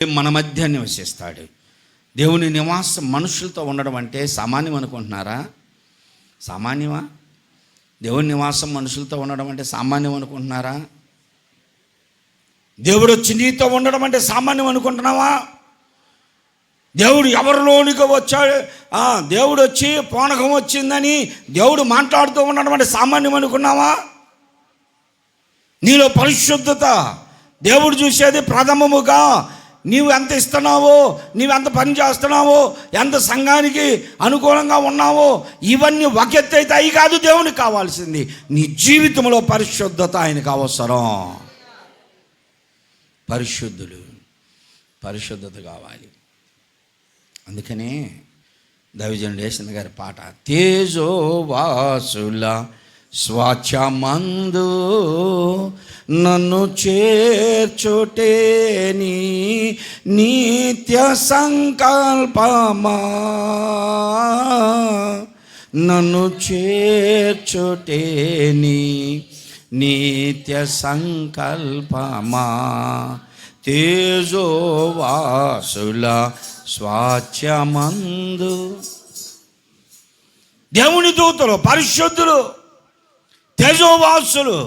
మన మధ్య నివసిస్తాడు. దేవుని నివాసం మనుషులతో ఉండడం అంటే సామాన్యం అనుకుంటున్నారా? సామాన్యమా? దేవుని నివాసం మనుషులతో ఉండడం అంటే సామాన్యం అనుకుంటున్నారా? దేవుడు వచ్చి నీతో ఉండడం అంటే సామాన్యం అనుకుంటున్నావా? దేవుడు ఎవరిలోనికి వచ్చాడు, దేవుడు వచ్చి పోనకం వచ్చిందని దేవుడు మాట్లాడుతూ ఉండడం అంటే సామాన్యం అనుకున్నావా? నీలో పరిశుద్ధత దేవుడు చూసేది ప్రథమముగా. నీవు ఎంత ఇస్తున్నావో, నీవు ఎంత పని చేస్తున్నావో, ఎంత సంఘానికి అనుకూలంగా ఉన్నావో, ఇవన్నీ ఒక ఎత్తు అయితే అవి కాదు దేవునికి కావాల్సింది. నీ జీవితంలో పరిశుద్ధత ఆయనకు అవసరం. పరిశుద్ధత కావాలి. అందుకనే దైవజనుడు యేసన్న గారి పాట, తేజోవాసుల స్వాచ్ఛమందు నన్ను చేర్చుటే నీ నిత్య సంకల్పమా, నన్ను చేర్చుటే నీ నిత్య సంకల్పమా, తేజోవాసుల స్వాచ్ఛమందు. దేవుని దూతలు, పరిశుద్ధులు, తేజోవాసులు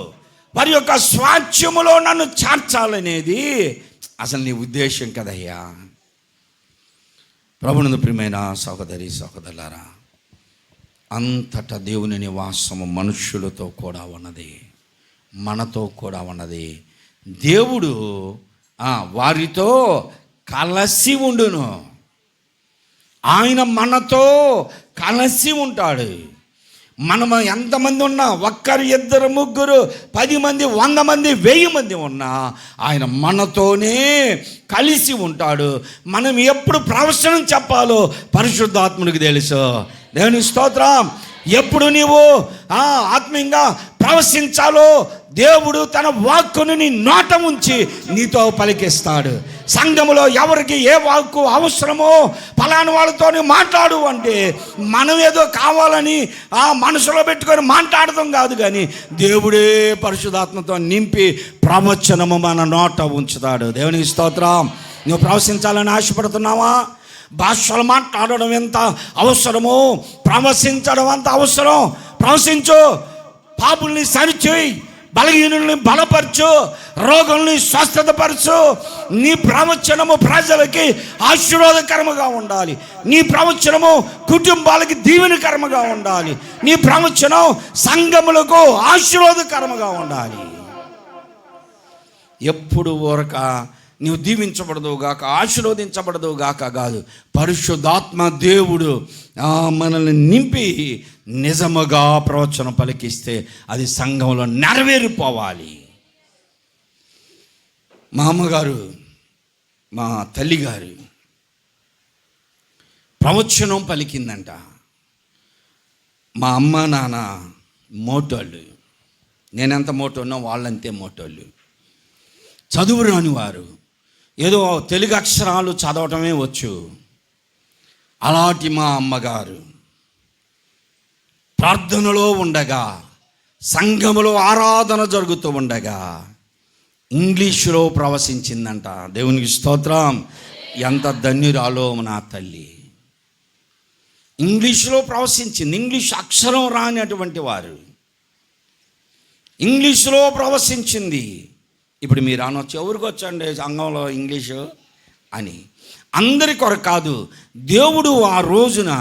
వారి యొక్క స్వాచ్ఛములో నన్ను చేర్చాలనేది అసలు నీ ఉద్దేశం కదయ్యా. ప్రభునందు ప్రియమైన సహోదరి సహోదరులారా, అంతటా దేవుని నివాసము మనుష్యులతో కూడా ఉన్నది, మనతో కూడా ఉన్నది. దేవుడు వారితో కలిసి ఉండును. ఆయన మనతో కలిసి ఉంటాడు. మనము ఎంతమంది ఉన్నా, ఒక్కరు, ఇద్దరు, ముగ్గురు, 10 మంది, 100 మంది, 1000 మంది ఉన్నా ఆయన మనతోనే కలిసి ఉంటాడు. మనం ఎప్పుడు ప్రవచనం చెప్పాలో పరిశుద్ధాత్మునికి తెలుసు. దేవుని స్తోత్రం. ఎప్పుడు నీవు ఆత్మీయంగా ప్రవశించాలో దేవుడు తన వాక్కును నీ నోట ఉంచి నీతో పలికిస్తాడు. సంఘములో ఎవరికి ఏ వాక్కు అవసరమో ఫలాని వాళ్ళతో మాట్లాడు అంటే మనం ఏదో కావాలని మనసులో పెట్టుకొని మాట్లాడటం కాదు, కానీ దేవుడే పరిశుద్ధాత్మతో నింపి ప్రవచనము మన నోట ఉంచుతాడు. దేవునికి స్తోత్రం. నువ్వు ప్రవశించాలని ఆశపడుతున్నావా? భాషలు మాట్లాడడం ఎంత అవసరమో ప్రవశించడం అంత అవసరం. ప్రవశించు, పాపుల్ని సరిచేయి, బలహీనుల్ని బలపరచు, రోగుల్ని స్వస్థతపరచు. నీ ప్రవచనము ప్రజలకి ఆశీర్వాదకరముగా ఉండాలి. నీ ప్రవచనము కుటుంబాలకి దీవెనకరముగా ఉండాలి. నీ ప్రవచనం సంఘములకు ఆశీర్వాదకరముగా ఉండాలి. ఎప్పుడు ఊరక నీవు దీవించబడదు గాక, ఆశీర్వదించబడదు గాక కాదు. పరిశుద్ధాత్మ దేవుడు మనల్ని నింపి నిజముగా ప్రవచనం పలికిస్తే అది సంఘంలో నెరవేరిపోవాలి. మా అమ్మగారు, మా తల్లిగారు ప్రవచనం పలికిందంట. మా అమ్మ నాన్న మోటోళ్ళు, నేనెంత మోటోనో వాళ్ళంతే మోటోళ్ళు. చదువు రాని వారు, ఏదో తెలుగు అక్షరాలు చదవటమే వచ్చు. అలాంటి మా అమ్మగారు ప్రార్థనలో ఉండగా, సంఘములో ఆరాధన జరుగుతూ ఉండగా ఇంగ్లీషులో ప్రవశించిందంట. దేవునికి స్తోత్రం. ఎంత ధన్యురాలో నా తల్లి. ఇంగ్లీషులో ప్రవశించింది. ఇంగ్లీష్ అక్షరం రానటువంటి వారు ఇంగ్లీషులో ప్రవశించింది. ఇప్పుడు మీరు అనొచ్చు, ఎవరికి వచ్చండి సంఘంలో ఇంగ్లీషు అని. అందరి కొరకు కాదు. దేవుడు ఆ రోజున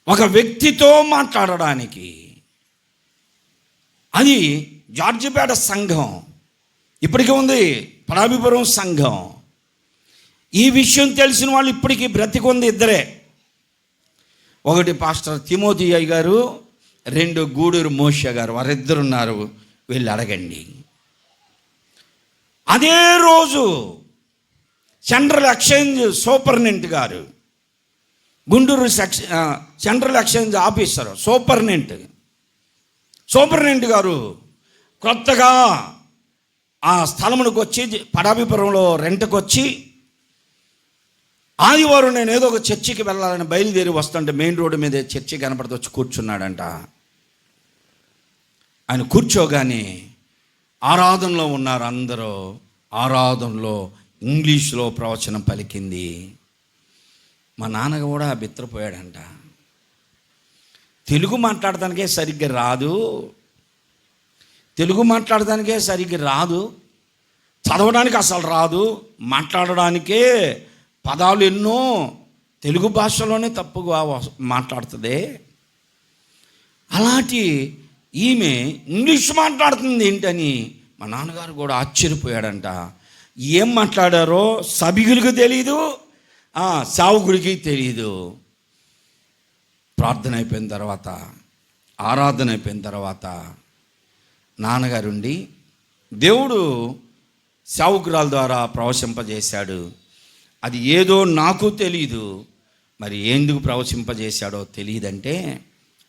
ఒక వ్యక్తితో మాట్లాడడానికి, అది జార్జిపేట సంఘం, ఇప్పటికీ ఉంది పడాభిపురం సంఘం. ఈ విషయం తెలిసిన వాళ్ళు ఇప్పటికీ బ్రతికుంది ఇద్దరే. ఒకటి పాస్టర్ తిమోతి అయ్య గారు, 2 గూడూరు మోషే గారు. వారిద్దరు ఉన్నారు, వెళ్ళి అడగండి. అదే రోజు సెంట్రల్ ఎక్స్చేంజ్ సూపరింటెండెంట్ గారు, Guntur central exchange officer superintendent గారు కొత్తగా ఆ స్థలమునికి వచ్చి, పడాభిపురంలో రెంట్కి వచ్చి, ఆదివారం నేను ఏదో ఒక చర్చికి వెళ్ళాలని బయలుదేరి వస్తుంటే మెయిన్ రోడ్డు మీద చర్చి కనపడితే వచ్చి కూర్చున్నాడంట. ఆయన కూర్చోగానే ఆరాధనలో ఉన్నారు అందరూ. ఆరాధనలో ఇంగ్లీష్లో ప్రవచనం పలికింది. మా నాన్న కూడా బిత్తరపోయాడంట. తెలుగు మాట్లాడటానికే సరిగ్గా రాదు, చదవడానికి అసలు రాదు, మాట్లాడడానికే పదాలు ఎన్నో తెలుగు భాషలోనే తప్పుగా మాట్లాడుతుంది. అలాంటి ఈమె ఇంగ్లీష్ మాట్లాడుతుంది ఏంటని మా నాన్నగారు కూడా ఆశ్చర్యపోయాడంట. ఏం మాట్లాడారో సభికులకు తెలీదు, సావుకుడికి తెలీదు. ప్రార్థన అయిపోయిన తర్వాత, ఆరాధన అయిపోయిన తర్వాత నాన్నగారుండి దేవుడు సావుకురాల ద్వారా ప్రవశింపజేశాడు. అది ఏదో నాకు తెలీదు, మరి ఎందుకు ప్రవశింపజేశాడో తెలియదంటే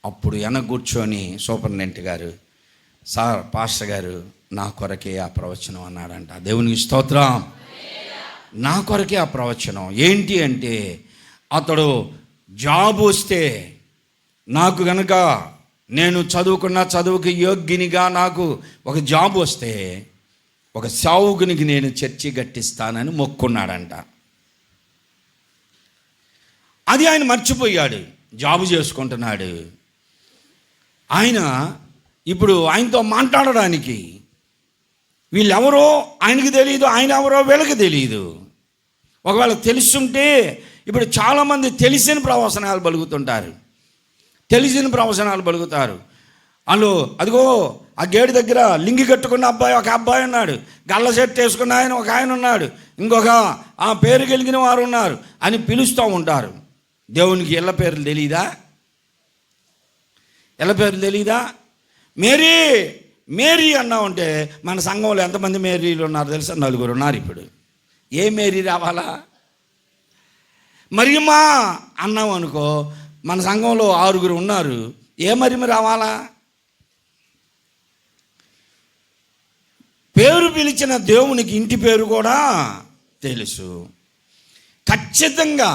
అప్పుడు వెనక కూర్చొని సూపరింటెండెంట్ గారు, సార్ పాస్టర్ గారు నా కొరకే ఆ ప్రవచనం అన్నాడంట. దేవునికి స్తోత్రం. నా కొరకే ఆ ప్రవచనం ఏంటి అంటే, అతడు జాబ్ వస్తే నాకు గనక నేను చదువుకున్న చదువుకి యోగ్యునిగా నాకు ఒక జాబ్ వస్తే ఒక సావుకునికి నేను చర్చి కట్టిస్తానని మొక్కున్నాడంట. అది ఆయన మర్చిపోయాడు, జాబు చేసుకుంటున్నాడు. ఆయన ఇప్పుడు ఆయనతో మాట్లాడడానికి వీళ్ళెవరో ఆయనకి తెలియదు, ఆయన ఎవరో వీళ్ళకి తెలియదు. ఒకవేళ తెలుసుంటే ఇప్పుడు చాలామంది తెలిసిన ప్రవచనాలు పలుకుతారు. వాళ్ళు అదిగో ఆ గేటు దగ్గర లింగి కట్టుకున్న ఒక అబ్బాయి ఉన్నాడు, గల్ల సెట్ వేసుకున్న ఒక ఆయన ఉన్నాడు, ఇంకొక ఆ పేరు కలిగిన వారు ఉన్నారు అని పిలుస్తూ ఉంటారు. దేవునికి ఇళ్ళ పేర్లు తెలీదా? మేరీ అన్నామంటే మన సంఘంలో ఎంతమంది మేరీలు ఉన్నారు తెలుసా? 4 ఉన్నారు. ఇప్పుడు ఏ మేరీ రావాలా? మరియమ్మ అన్నాం అనుకో, మన సంఘంలో 6 ఉన్నారు. ఏ మరియమ్మ రావాలా? పేరు పిలిచిన దేవునికి ఇంటి పేరు కూడా తెలుసు. ఖచ్చితంగా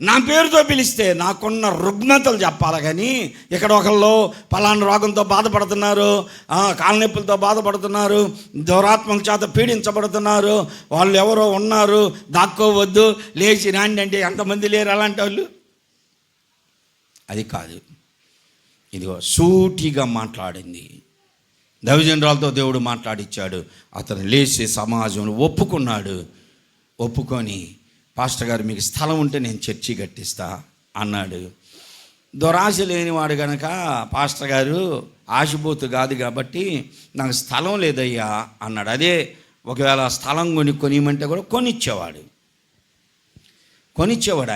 నా పేరుతో పిలిస్తే నాకున్న రుగ్మతలు చెప్పాలి. కానీ ఇక్కడ ఒకళ్ళు పలానా రోగంతో బాధపడుతున్నారు, కాళ్ళనొప్పులతో బాధపడుతున్నారు, దురాత్మల చేత పీడించబడుతున్నారు, వాళ్ళు ఎవరో ఉన్నారు, దాక్కోవద్దు, లేచి రాండి అంటే ఎంతమంది లేరు అలాంటి వాళ్ళు? అది కాదు. ఇదిగో సూటిగా మాట్లాడింది. దైవజనురాలతో దేవుడు మాట్లాడిచ్చాడు. అతను లేచి సమాజంలో ఒప్పుకొని పాస్టర్ గారు మీకు స్థలం ఉంటే నేను చర్చి కట్టిస్తా అన్నాడు. దురాశ లేనివాడు కనుక పాస్టర్ గారు ఆశపోతు కాదు కాబట్టి నాకు స్థలం లేదయ్యా అన్నాడు. అదే ఒకవేళ స్థలం కొనియమంటే కూడా కొనిచ్చేవాడు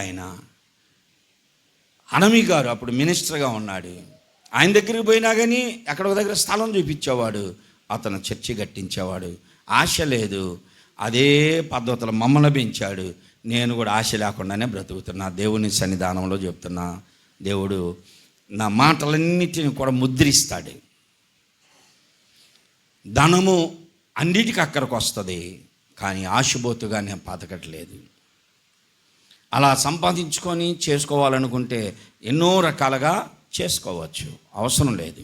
ఆయన. అనమి గారు అప్పుడు మినిస్టర్గా ఉన్నాడు. ఆయన దగ్గరికి పోయినా కానీ ఎక్కడో దగ్గర స్థలం చూపించేవాడు, అతను చర్చి కట్టించేవాడు. ఆశ లేదు, అదే పద్ధతులు మమ్మల్ని పెంచాడు. నేను కూడా ఆశ లేకుండానే బ్రతుకుతున్నా. దేవుని సన్నిధానంలో చెప్తున్నా, దేవుడు నా మాటలన్నిటిని కూడా ముద్రిస్తాడు. ధనము అన్నిటికీ అక్కడికి వస్తుంది, కానీ ఆశబోతుగా నేను పాతకట్లేదు. అలా సంపాదించుకొని చేసుకోవాలనుకుంటే ఎన్నో రకాలుగా చేసుకోవచ్చు, అవసరం లేదు.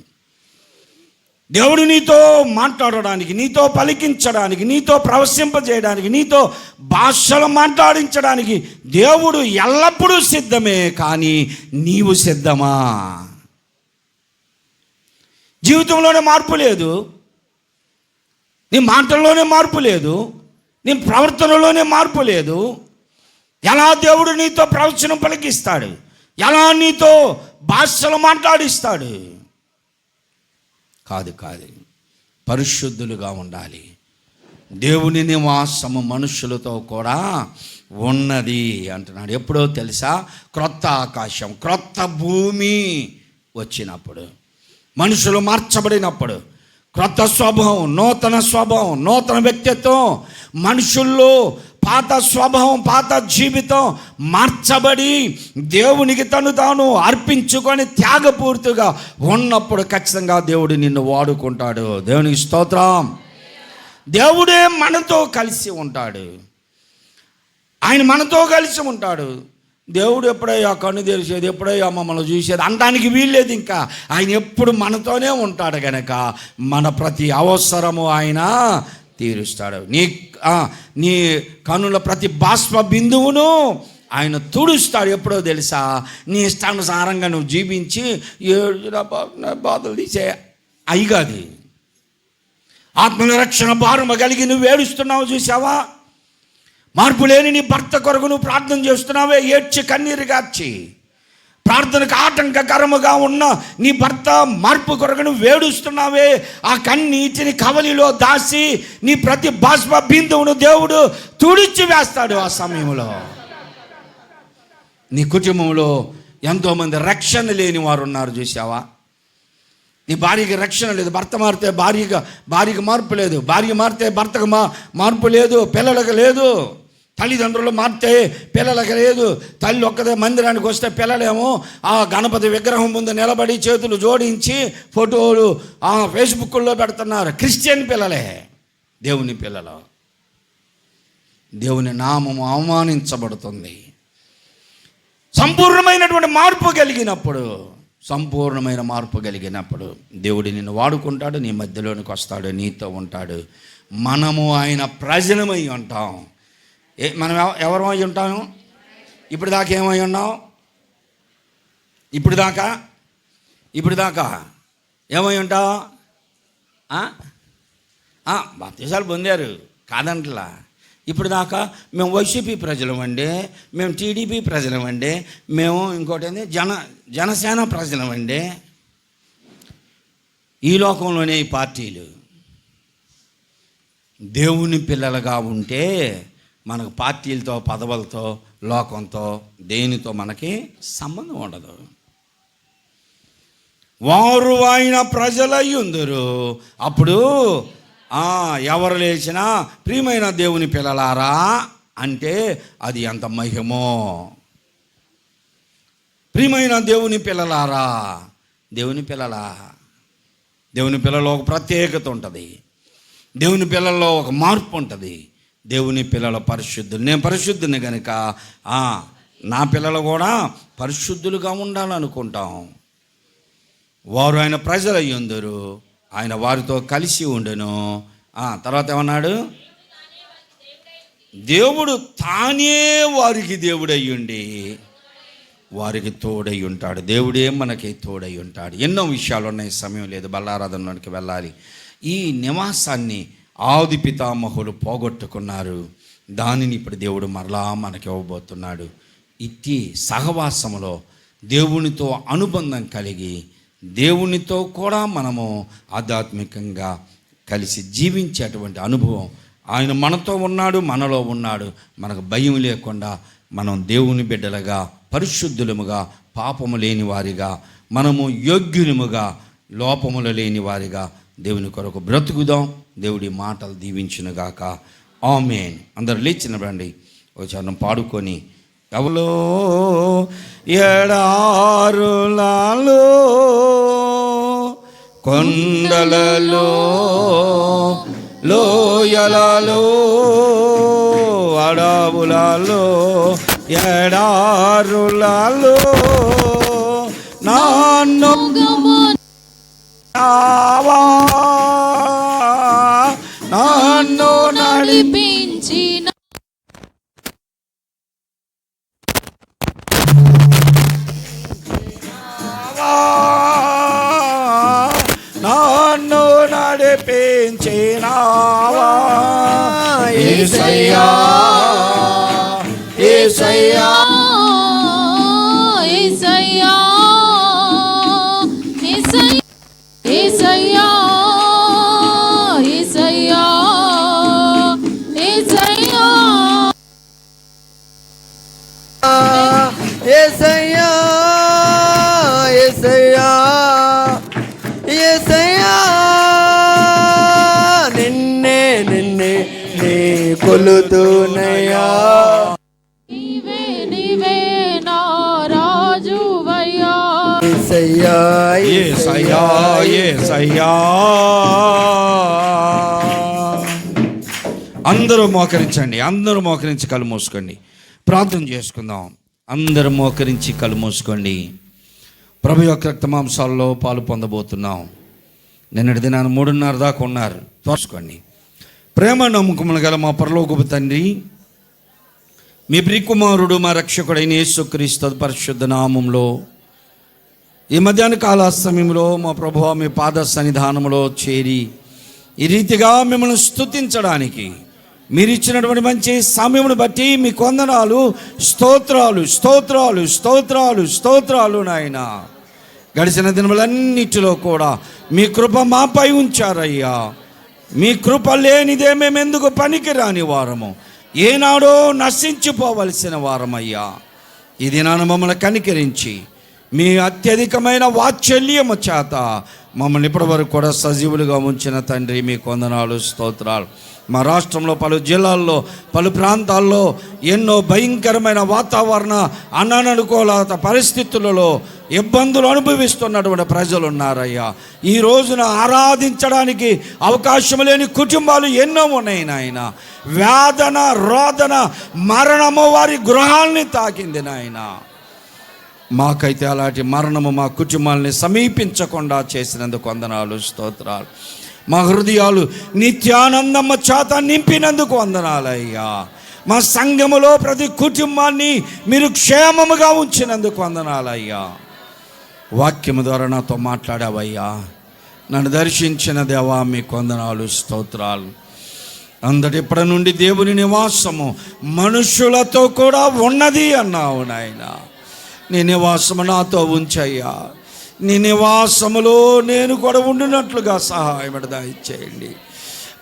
దేవుడు నీతో మాట్లాడడానికి, నీతో పలికించడానికి, నీతో ప్రవశింపజేయడానికి, నీతో భాషలు మాట్లాడించడానికి దేవుడు ఎల్లప్పుడూ సిద్ధమే. కానీ నీవు సిద్ధమా? జీవితంలోనే మార్పు లేదు, నీ మాటల్లోనే మార్పు లేదు, నీ ప్రవర్తనలోనే మార్పు లేదు. ఎలా దేవుడు నీతో ప్రవచనం పలికిస్తాడు? ఎలా నీతో భాషలు మాట్లాడిస్తాడు? కాదు, పరిశుద్ధులుగా ఉండాలి. దేవుని నివాసము మనుషులతో కూడా ఉన్నది అంటున్నాడు. ఎప్పుడో తెలుసా? క్రొత్త ఆకాశం, క్రొత్త భూమి వచ్చినప్పుడు, మనుషులు మార్చబడినప్పుడు, క్రొత్త స్వభావం, నూతన వ్యక్తిత్వం మనుషుల్లో పాత స్వభావం, పాత జీవితం మార్చబడి దేవునికి తాను అర్పించుకొని త్యాగపూర్తిగా ఉన్నప్పుడు ఖచ్చితంగా దేవుడు నిన్ను వాడుకుంటాడు. దేవునికి స్తోత్రం. దేవుడే మనతో కలిసి ఉంటాడు. ఆయన మనతో కలిసి ఉంటాడు. దేవుడు ఎప్పుడయ్యా కన్ను తెరిచేది, ఎప్పుడయ్యా మమ్మల్ని చూసేది అనడానికి వీల్లేదు. ఇంకా ఆయన ఎప్పుడు మనతోనే ఉంటాడు కనుక మన ప్రతి అవసరము ఆయన తీరుస్తాడు. నీ కనుల ప్రతి బాష్ప బిందువును ఆయన తుడుస్తాడు. ఎప్పుడో తెలుసా? నీ ఇష్టానుసారంగా నువ్వు జీవించి బాధలు తీసే అయిగాది. ఆత్మల రక్షణ భారమ కలిగి నువ్వు ఏడుస్తున్నావు చూసావా? మార్పు లేని నీ భర్త కొరకు నువ్వు ప్రార్థన చేస్తున్నావే, ఏడ్చి కన్నీరు గార్చి. ప్రార్థనకు ఆటంకకరముగా ఉన్న నీ భర్త మార్పు కొరకు నువ్వు వేడుస్తున్నావే, ఆ కన్నీటిని కవలిలో దాసి నీ ప్రతి బాష్ప బిందువును దేవుడు తుడిచి వేస్తాడు. ఆ సమయంలో నీ కుటుంబంలో ఎంతోమంది రక్షణ లేని వారు ఉన్నారు చూసావా? నీ భార్యకి రక్షణ లేదు, భర్త మారితే భార్యకి మార్పు లేదు, భార్య మారితే భర్తకు మార్పు లేదు, పిల్లలకు లేదు, తల్లిదండ్రులు మారితే పిల్లలకు లేదు. తల్లి ఒక్కదే మందిరానికి వస్తే పిల్లలేమో ఆ గణపతి విగ్రహం ముందు నిలబడి చేతులు జోడించి ఫోటోలు ఫేస్బుక్లో పెడుతున్నారు. క్రిస్టియన్ పిల్లలే దేవుని పిల్లలు. దేవుని నామము అవమానించబడుతుంది. సంపూర్ణమైన మార్పు కలిగినప్పుడు దేవుడు నిన్ను వాడుకుంటాడు, నీ మధ్యలోనికి వస్తాడు, నీతో ఉంటాడు. మనము ఆయన ప్రజలమై ఉంటాం. మనం ఎవరమై ఉంటాము? ఇప్పుడు దాకా ఏమై ఉన్నాం? ఇప్పుడు దాకా ఏమై ఉంటావు? బాప్తిసాలు పొందారు కాదంటలా. ఇప్పుడు దాకా మేము వైసీపీ ప్రజలమండి, మేము టీడీపీ ప్రజలమండి, మేము ఇంకోటి ఏంది జనసేన ప్రజలమండి. ఈ లోకంలోనే ఈ పార్టీలు. దేవుని పిల్లలుగా ఉంటే మనకు పార్టీలతో, పదవులతో, లోకంతో, దేనితో మనకి సంబంధం ఉండదు. వారు ఆయన ప్రజలయ్యుందురు. అప్పుడు ఎవరు లేచినా ప్రియమైన దేవుని పిల్లలారా అంటే అది ఎంత మహిమో. ప్రియమైన దేవుని పిల్లలారా, దేవుని పిల్లలో ఒక ప్రత్యేకత ఉంటుంది. దేవుని పిల్లల్లో ఒక మార్పు ఉంటుంది. దేవుని పిల్లల పరిశుద్ధులు. నేను పరిశుద్ధుని కనుక నా పిల్లలు కూడా పరిశుద్ధులుగా ఉండాలనుకుంటాం. వారు ఆయన ప్రజలయ్యుందురు, ఆయన వారితో కలిసి ఉండెను. తర్వాత ఏమన్నాడు? దేవుడు తానే వారికి దేవుడయ్యుండి వారికి తోడై ఉంటాడు. దేవుడే మనకి తోడై ఉంటాడు. ఎన్నో విషయాలు ఉన్నాయి, సమయం లేదు, బల్లారాధనలోనికి వెళ్ళాలి. ఈ నివాసాన్ని ఆది పితామహులు పోగొట్టుకున్నారు. దానిని ఇప్పుడు దేవుడు మరలా మనకి ఇవ్వబోతున్నాడు. ఇట్టి సహవాసములో దేవునితో అనుబంధం కలిగి దేవునితో కూడా మనము ఆధ్యాత్మికంగా కలిసి జీవించేటువంటి అనుభవం. ఆయన మనతో ఉన్నాడు, మనలో ఉన్నాడు. మనకు భయం లేకుండా మనం దేవుని బిడ్డలుగా, పరిశుద్ధులముగా, పాపము లేని వారిగా, మనము యోగ్యులముగా, లోపములు లేని వారిగా దేవుని కొరకు బ్రతుకుదాం. దేవుడి మాటలు దీవించునుగాక. ఆమేన్. అందరు లేచినవ్వండి, ఒక చరణం పాడుకొని. ఎవలో ఎడారులలో కొండలలో లోయలలో అడవులలో ఎడారులలో నన్ను నడిపించిన నన్ను నడిపించినావా యేసయ్యా, యేసయ్యా, యేసయ్యా, యేసయ్యా, యేసయ్యా, యేసయ్యా, యేసయ్యా, యేసయ్యా, యేసయ్యా, నిన్నే నే కొలుతునయ్యా. నీవే నా రాజువయ్యా. యేసయ్యా, యేసయ్యా, యేసయ్యా. అందరూ మోకరించండి, అందరూ మోకరించి కళ్ళు మూసుకోండి, ప్రార్థన చేసుకుందాం. అందరూ మోకరించి కళ్ళు మూసుకోండి. ప్రభు యొక్క రక్తమాంసాల్లో పాలు పొందబోతున్నాం. నిన్నటి దినాన్ని 3:30 దాకా ఉన్నారు. తోసుకోండి. ప్రేమ నమ్మకములు గల మా పరలోకపు తండ్రి, మీ ప్రియకుమారుడు మా రక్షకుడైన యేసుక్రీస్తు పరిశుద్ధ నామంలో ఈ మధ్యాహ్న కాల సమయంలో మా ప్రభువా మీ పాద సన్నిధానంలో చేరి ఈ రీతిగా మిమ్మల్ని స్తుతించడానికి మీరు ఇచ్చినటువంటి మంచి సమయమును బట్టి మీకు వందనాలు, స్తోత్రాలు స్తోత్రాలు స్తోత్రాలు స్తోత్రాలు నాయన. గడిచిన దినములన్నిటిలో కూడా మీ కృప మాపై ఉంచారయ్యా. మీ కృప లేనిదే మేము ఎందుకు పనికిరాని వారము, ఏనాడో నశించిపోవలసిన వారమయ్యా. ఈ దినాన మమ్మల్ని కనికరించి మీ అత్యధికమైన వాత్సల్యము చేత మమ్మల్ని ఇప్పటి వరకు కూడా సజీవులుగా ఉంచిన తండ్రి మీకు వందనాలు, స్తోత్రాలు. మా రాష్ట్రంలో పలు జిల్లాల్లో పలు ప్రాంతాల్లో ఎన్నో భయంకరమైన వాతావరణ అననుకూలత పరిస్థితులలో ఇబ్బందులు అనుభవిస్తున్నటువంటి ప్రజలు ఉన్నారయ్యా. ఈ రోజున ఆరాధించడానికి అవకాశం లేని కుటుంబాలు ఎన్నో ఉన్నాయి నాయన. వేదన, రోదన, మరణము వారి గృహాల్ని తాకింది నాయన. మాకైతే అలాంటి మరణము మా కుటుంబాలని సమీపించకుండా చేసినందుకు వందనాలు, స్తోత్రాలు. మా హృదయాలు నిత్యానందమ్మ చేత నింపినందుకు వందనాలయ్యా. మా సంఘములో ప్రతి కుటుంబాన్ని మీరు క్షేమముగా ఉంచినందుకు వందనాలయ్యా. వాక్యము ద్వారా నాతో మాట్లాడావయ్యా. నన్ను దర్శించిన దేవా మీకు వందనాలు, స్తోత్రాలు. ఇప్పటి నుండి దేవుని నివాసము మనుషులతో కూడా ఉన్నది అన్నావు నాయన. నీ నివాసము నాతో ఉంచయ్యా. నీ నివాసములో నేను కూడా ఉండినట్లుగా సహాయం దయచేయండి.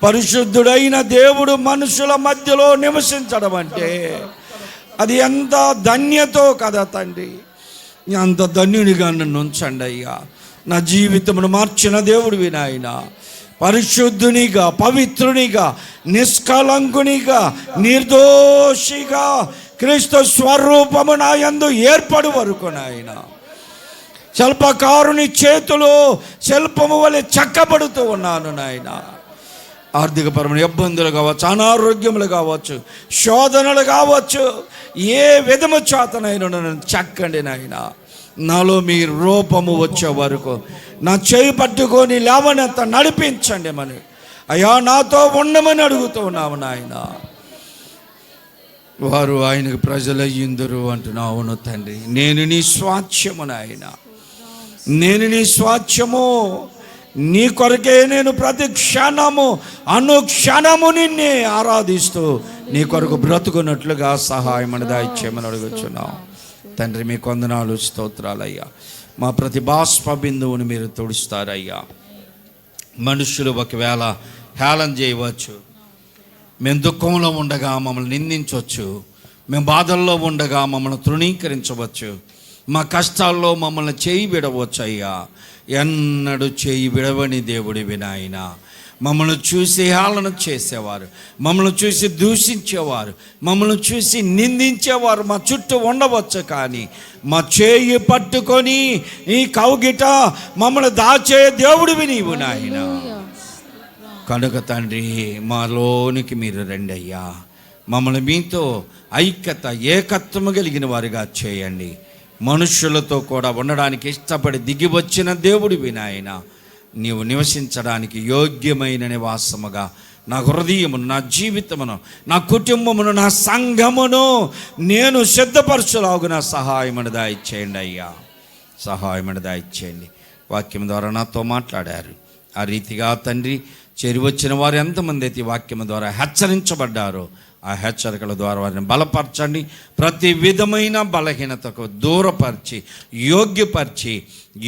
పరిశుద్ధుడైన దేవుడు మనుషుల మధ్యలో నివసించడం అంటే అది ఎంత ధన్యతో కదా తండ్రి. అంత ధన్యునిగా నన్ను ఉంచండి అయ్యా. నా జీవితమును మార్చిన దేవుడు వినాయన. పరిశుద్ధునిగా, పవిత్రునిగా, నిష్కలంకునిగా, నిర్దోషిగా క్రీస్తు స్వరూపము నా యందు ఏర్పడు వరకు నాయన శిల్పకారుని చేతిలో శిల్పము వలె చెక్కబడుతూ ఉన్నాను నాయన. ఆర్థికపరమైన ఇబ్బందులు కావచ్చు, అనారోగ్యములు కావచ్చు, శోధనలు కావచ్చు, ఏ విధము చేతనైనా నన్ను చెక్కండి నాయన. నాలో మీ రూపము వచ్చే వరకు నా చేయి పట్టుకొని లేవనంత నడిపించండి మరి అయ్యా. నాతో ఉండమని అడుగుతూ ఉన్నాము నాయన. వారు ఆయనకు ప్రజలయ్యిందురు అంటున్నావు. అవును తండ్రి, నేను నీ స్వాస్థ్యము నాయన. నేను నీ స్వాస్థ్యము. నీ కొరకే నేను ప్రతి క్షణము అనుక్షణము నిన్నే ఆరాధిస్తూ నీ కొరకు బ్రతుకున్నట్లుగా సహాయం దయచేయమని అడుగుచున్నాం తండ్రి. మీకు వందనాలు, స్తోత్రాలయ్యా. మా ప్రతి బాష్ప బిందువుని మీరు తుడుస్తారయ్యా. మనుషులు ఒకవేళ హేళన చేయవచ్చు, మేము దుఃఖంలో ఉండగా మమ్మల్ని నిందించవచ్చు, మేము బాధల్లో ఉండగా మమ్మల్ని తృణీకరించవచ్చు, మా కష్టాల్లో మమ్మల్ని చేయి విడవచ్చు అయ్యా. ఎన్నడూ చేయి విడవని దేవుడి వినాయన. మమ్మల్ని చూసి హేళన చేసేవారు, మమ్మల్ని చూసి దూషించేవారు, మమ్మల్ని చూసి నిందించేవారు మా చుట్టూ ఉండవచ్చు, కానీ మా చేయి పట్టుకొని ఈ కౌగిట మమ్మల్ని దాచే దేవుడివి నీవు నాయన. కనుక తండ్రి, మాలోనికి మీరు రండి అయ్యా. మమ్మల్ని మీతో ఐక్యత, ఏకత్వము కలిగిన వారిగా చేయండి. మనుష్యులతో కూడా ఉండడానికి ఇష్టపడి దిగి వచ్చిన దేవుడివి నాయన. నీవు నివసించడానికి యోగ్యమైన నివాసముగా నా హృదయమును, నా జీవితమును, నా కుటుంబమును, నా సంఘమును నేను సిద్ధపరచులాగున సహాయమును దయచేయండి అయ్యా. సహాయమును దయచేయండి. వాక్యం ద్వారా నాతో మాట్లాడారు. ఆ రీతిగా తండ్రి, చేరి వచ్చిన వారు ఎంతమంది అయితే వాక్యం ద్వారా హెచ్చరించబడ్డారో ఆ హెచ్చరికల ద్వారా వారిని బలపరచండి. ప్రతి విధమైన బలహీనతకు దూరపరిచి యోగ్యపరిచి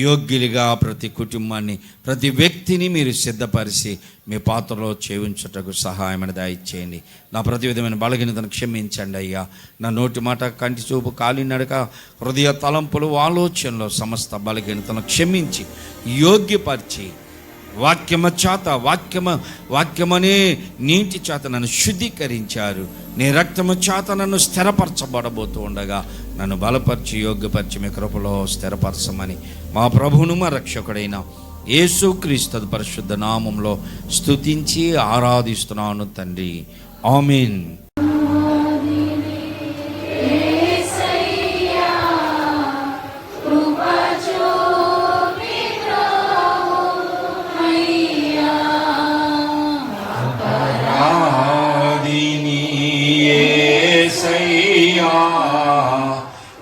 యోగ్యులుగా ప్రతి కుటుంబాన్ని, ప్రతి వ్యక్తిని మీరు సిద్ధపరిచి మీ పాత్రలో చేయించుటకు సహాయం దయచేయండి. నా ప్రతి విధమైన బలహీనతను క్షమించండి అయ్యా. నా నోటి మాట, కంటి చూపు, కాలినడక, హృదయ తలంపులు, ఆలోచనలో సమస్త బలహీనతను క్షమించి యోగ్యపరిచి వాక్యమనే నీటి చేత నన్ను శుద్ధీకరించారు. నీ రక్తము చేత నన్ను స్థిరపరచబడబోతూ ఉండగా నన్ను బలపరిచి యోగ్యపరిచి మీ కృపలో స్థిరపరచమని మా ప్రభువును మా రక్షకుడైన యేసుక్రీస్తు పరిశుద్ధ నామంలో స్తుతించి ఆరాధిస్తున్నాను తండ్రి. ఆమేన్. అయ్యా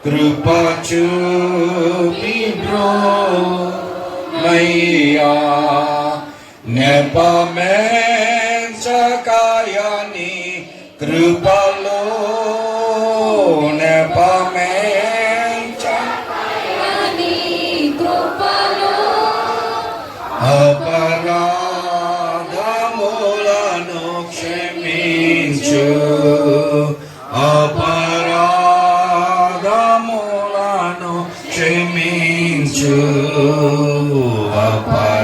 కృప చూపి బ్రోమయ్యా నెపమెంచకాయని కృపలో నీ కృపలో అపరాధములను క్షమించు అపరాధములను క్షమించు అపరాధములను